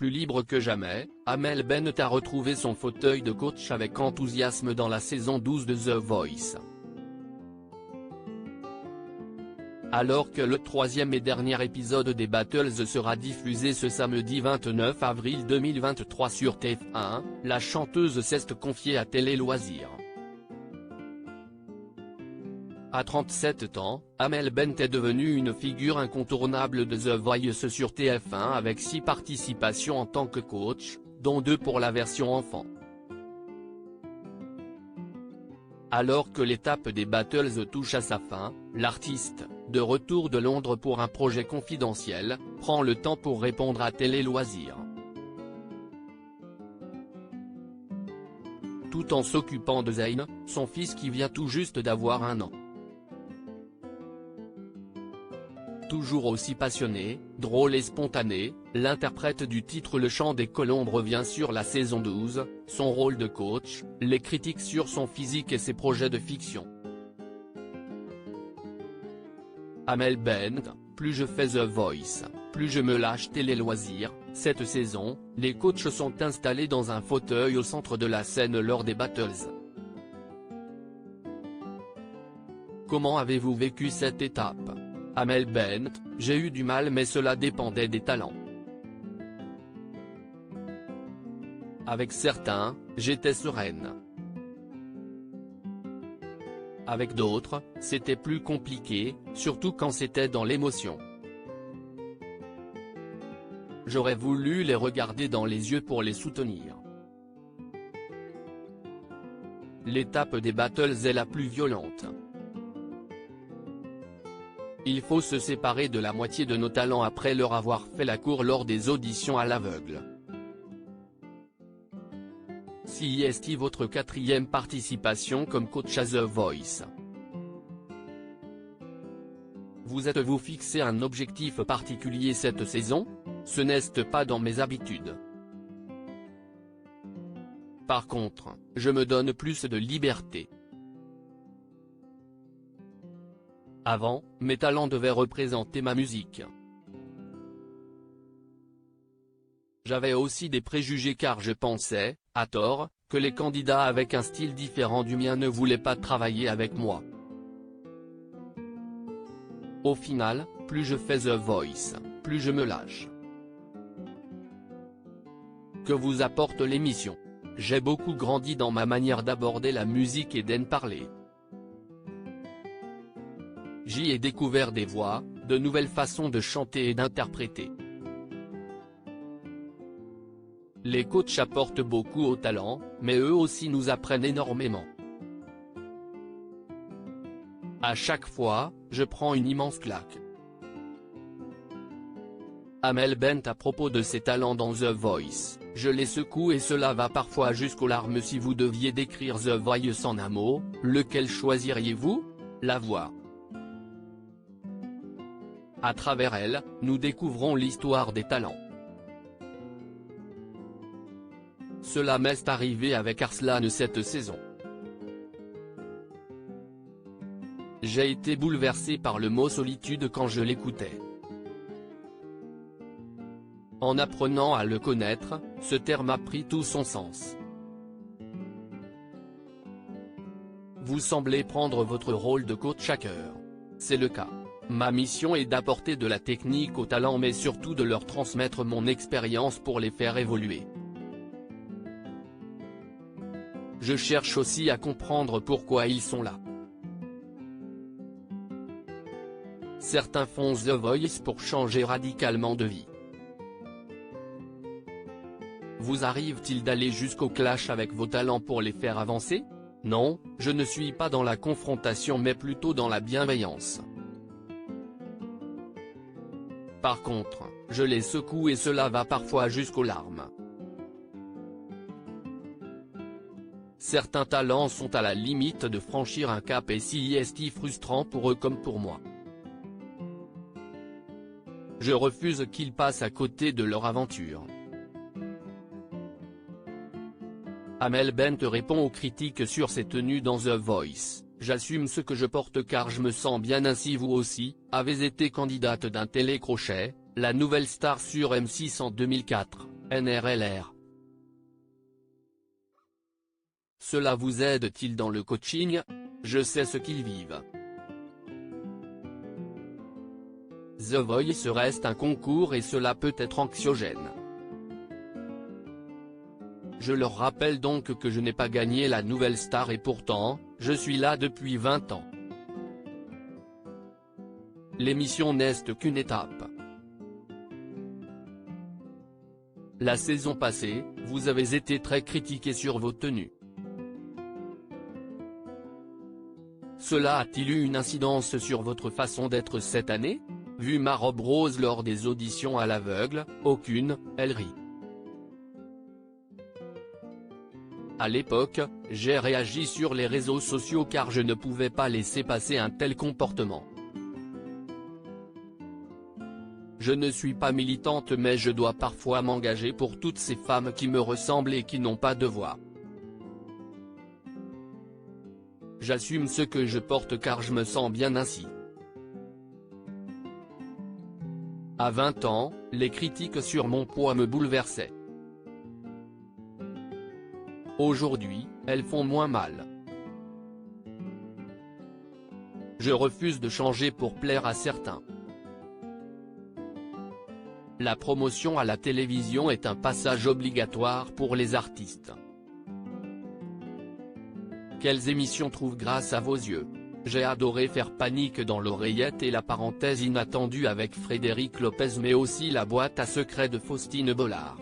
plus libre que jamais, Amel Bent a retrouvé son fauteuil de coach avec enthousiasme dans la saison 12 de The Voice. Alors que le troisième et dernier épisode des Battles sera diffusé ce samedi 29 avril 2023 sur TF1, la chanteuse s'est confiée à Télé Loisirs. À 37 ans, Amel Bent est devenue une figure incontournable de The Voice sur TF1 avec 6 participations en tant que coach, dont 2 pour la version enfant. Alors que l'étape des Battles touche à sa fin, l'artiste, de retour de Londres pour un projet confidentiel, prend le temps pour répondre à Télé Loisirs. Tout en s'occupant de Zayn, son fils qui vient tout juste d'avoir 1 an. Toujours aussi passionné, drôle et spontané, l'interprète du titre Le Chant des Colombes revient sur la saison 12, son rôle de coach, les critiques sur son physique et ses projets de fiction. Amel Bent, plus je fais The Voice, plus je me lâche Télé Loisirs. Cette saison, les coachs sont installés dans un fauteuil au centre de la scène lors des Battles. Comment avez-vous vécu cette étape ? Amel Bent, j'ai eu du mal mais cela dépendait des talents. Avec certains, j'étais sereine. Avec d'autres, c'était plus compliqué, surtout quand c'était dans l'émotion. J'aurais voulu les regarder dans les yeux pour les soutenir. L'étape des Battles est la plus violente. Il faut se séparer de la moitié de nos talents après leur avoir fait la cour lors des auditions à l'aveugle. CIST votre 4e participation comme coach à The Voice. Vous êtes-vous fixé un objectif particulier cette saison ? Ce n'est pas dans mes habitudes. Par contre, je me donne plus de liberté. Avant, mes talents devaient représenter ma musique. J'avais aussi des préjugés car je pensais, à tort, que les candidats avec un style différent du mien ne voulaient pas travailler avec moi. Au final, plus je fais The Voice, plus je me lâche. Que vous apporte l'émission ? J'ai beaucoup grandi dans ma manière d'aborder la musique et d'en parler. J'y ai découvert des voix, de nouvelles façons de chanter et d'interpréter. Les coachs apportent beaucoup au talent, mais eux aussi nous apprennent énormément. À chaque fois, je prends une immense claque. Amel Bent à propos de ses talents dans The Voice, je les secoue et cela va parfois jusqu'aux larmes. Si vous deviez décrire The Voice en un mot, lequel choisiriez-vous ? La voix. À travers elle, nous découvrons l'histoire des talents. Cela m'est arrivé avec Arslan cette saison. J'ai été bouleversé par le mot solitude quand je l'écoutais. En apprenant à le connaître, ce terme a pris tout son sens. Vous semblez prendre votre rôle de coach à cœur. C'est le cas. Ma mission est d'apporter de la technique aux talents mais surtout de leur transmettre mon expérience pour les faire évoluer. Je cherche aussi à comprendre pourquoi ils sont là. Certains font The Voice pour changer radicalement de vie. Vous arrive-t-il d'aller jusqu'au clash avec vos talents pour les faire avancer ? Non, je ne suis pas dans la confrontation mais plutôt dans la bienveillance. Par contre, je les secoue et cela va parfois jusqu'aux larmes. Certains talents sont à la limite de franchir un cap et c'est frustrant pour eux comme pour moi. Je refuse qu'ils passent à côté de leur aventure. Amel Bent répond aux critiques sur ses tenues dans The Voice. J'assume ce que je porte car je me sens bien ainsi. Vous aussi, avez été candidate d'un télécrochet, la nouvelle star sur M6 en 2004. NRLR. Cela vous aide-t-il dans le coaching? Je sais ce qu'ils vivent. The Voice reste un concours et cela peut être anxiogène. Je leur rappelle donc que je n'ai pas gagné la nouvelle star et pourtant, je suis là depuis 20 ans. L'émission n'est qu'une étape. La saison passée, vous avez été très critiqué sur vos tenues. Cela a-t-il eu une incidence sur votre façon d'être cette année? Vu ma robe rose lors des auditions à l'aveugle, aucune, elle rit. À l'époque, j'ai réagi sur les réseaux sociaux car je ne pouvais pas laisser passer un tel comportement. Je ne suis pas militante mais je dois parfois m'engager pour toutes ces femmes qui me ressemblent et qui n'ont pas de voix. J'assume ce que je porte car je me sens bien ainsi. À 20 ans, les critiques sur mon poids me bouleversaient. Aujourd'hui, elles font moins mal. Je refuse de changer pour plaire à certains. La promotion à la télévision est un passage obligatoire pour les artistes. Quelles émissions trouvent grâce à vos yeux? J'ai adoré faire Panique dans l'oreillette et la parenthèse inattendue avec Frédéric Lopez mais aussi la boîte à secrets de Faustine Bollard.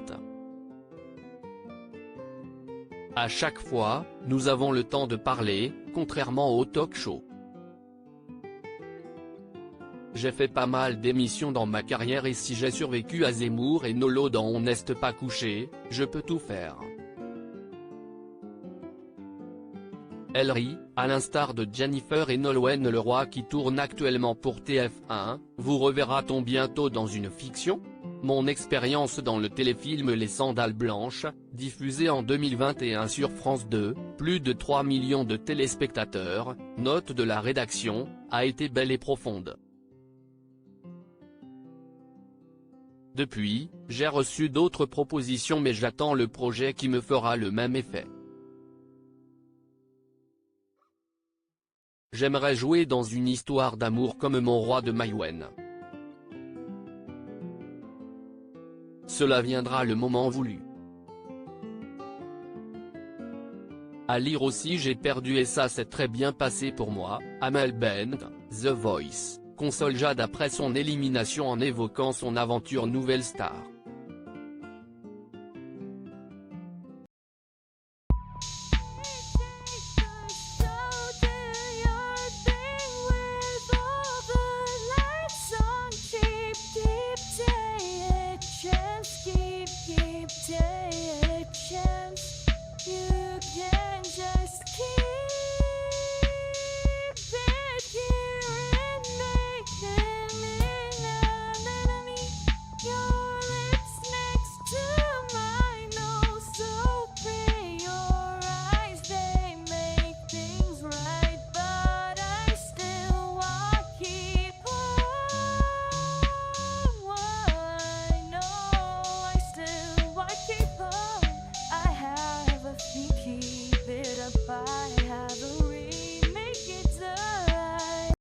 À chaque fois, nous avons le temps de parler, contrairement au talk-show. J'ai fait pas mal d'émissions dans ma carrière et si j'ai survécu à Zemmour et Nolo dans On n'est pas couché, je peux tout faire. Elle rit, à l'instar de Jennifer et Nolwenn Leroy qui tourne actuellement pour TF1, vous reverra-t-on bientôt dans une fiction? Mon expérience dans le téléfilm Les Sandales Blanches, diffusé en 2021 sur France 2, plus de 3 millions de téléspectateurs, note de la rédaction, a été belle et profonde. Depuis, j'ai reçu d'autres propositions mais j'attends le projet qui me fera le même effet. J'aimerais jouer dans une histoire d'amour comme Mon roi de Maïwenn. Cela viendra le moment voulu. À lire aussi J'ai perdu et ça s'est très bien passé pour moi, Amel Bent, The Voice, console Jade après son élimination en évoquant son aventure Nouvelle Star.